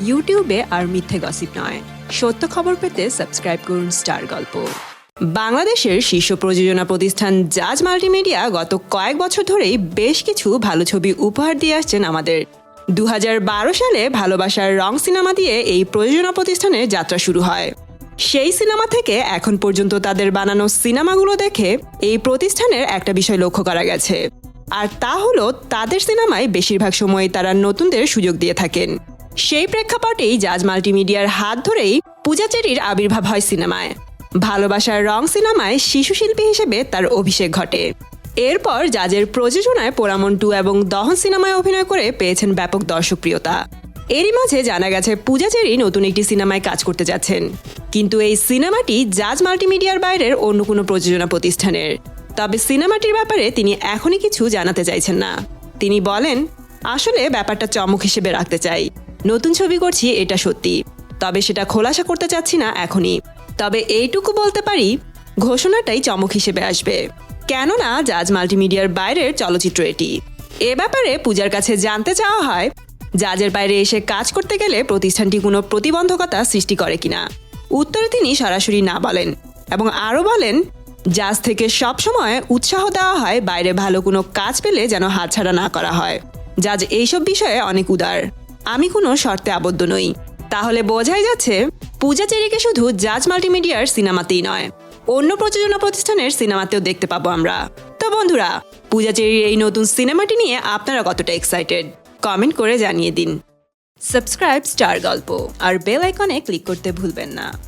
ইউটিউবে আর মিথ্যে গসিপ নয়, সত্য খবর পেতে সাবস্ক্রাইব করুন স্টার গল্প। বাংলাদেশের শীর্ষ প্রযোজনা প্রতিষ্ঠান জাজ মাল্টিমিডিয়া গত কয়েক বছর ধরেই বেশ কিছু ভালো ছবি উপহার দিয়ে আসছেন আমাদের। 2012 সালে ভালোবাসার রং সিনেমা দিয়ে এই প্রযোজনা প্রতিষ্ঠানের যাত্রা শুরু হয়। সেই সিনেমা থেকে এখন পর্যন্ত তাদের বানানো সিনেমাগুলো দেখে এই প্রতিষ্ঠানের একটা বিষয় লক্ষ্য করা গেছে, আর তা হলো তাদের সিনেমায় বেশিরভাগ সময় তারা নতুনদের সুযোগ দিয়ে থাকেন। সেই প্রেক্ষাপটেই জাজ মাল্টিমিডিয়ার হাত ধরেই পূজা চেরির আবির্ভাব হয় সিনেমায়। ভালোবাসার রং সিনেমায় শিশু শিল্পী হিসেবে তার অভিষেক ঘটে। এরপর জাজের প্রযোজনায় পোড়ামন 2 এবং দহন সিনেমায় অভিনয় করে পেয়েছেন ব্যাপক দর্শকপ্রিয়তা। এরই মাঝে জানা গেছে পূজা চেরি নতুন একটি সিনেমায় কাজ করতে যাচ্ছেন, কিন্তু এই সিনেমাটি জাজ মাল্টিমিডিয়ার বাইরের অন্য কোনো প্রযোজনা প্রতিষ্ঠানের। তবে সিনেমাটির ব্যাপারে তিনি এখনই কিছু জানাতে চাইছেন না। তিনি বলেন, আসলে ব্যাপারটা চমক হিসেবে রাখতে চাই। নতুন ছবি করছি, এটা সত্যি, তবে সেটা খোলাসা করতে চাচ্ছি না এখনই। তবে এইটুকু বলতে পারি, ঘোষণাটাই চমক হিসেবে আসবে, কেননা জাজ মাল্টিমিডিয়ার বাইরের চলচ্চিত্র এটি। এ ব্যাপারে পূজার কাছে জানতে চাওয়া হয়, জাজের বাইরে এসে কাজ করতে গেলে প্রতিষ্ঠানটি কোনো প্রতিবন্ধকতা সৃষ্টি করে কিনা। উত্তরে তিনি সরাসরি না বলেন এবং আরও বলেন, জাজ থেকে সবসময় উৎসাহ দেওয়া হয় বাইরে ভালো কোনো কাজ পেলে যেন হাতছাড়া না করা হয়। জাজ এইসব বিষয়ে অনেক উদার। আমি কোনো শর্তে আবদ্ধ নই। তাহলে বোঝাই যাচ্ছে পূজা চেরিকে শুধু জাজ মাল্টিমিডিয়ার সিনেমাতেই নয়, অন্য প্রযোজনা প্রতিষ্ঠানের সিনেমাতেও দেখতে পাবো আমরা। তো বন্ধুরা, পূজা চেরির এই নতুন সিনেমাটি নিয়ে আপনারা কতটা এক্সাইটেড কমেন্ট করে জানিয়ে দিন। সাবস্ক্রাইব স্টার গল্প আর বেল আইকনে ক্লিক করতে ভুলবেন না।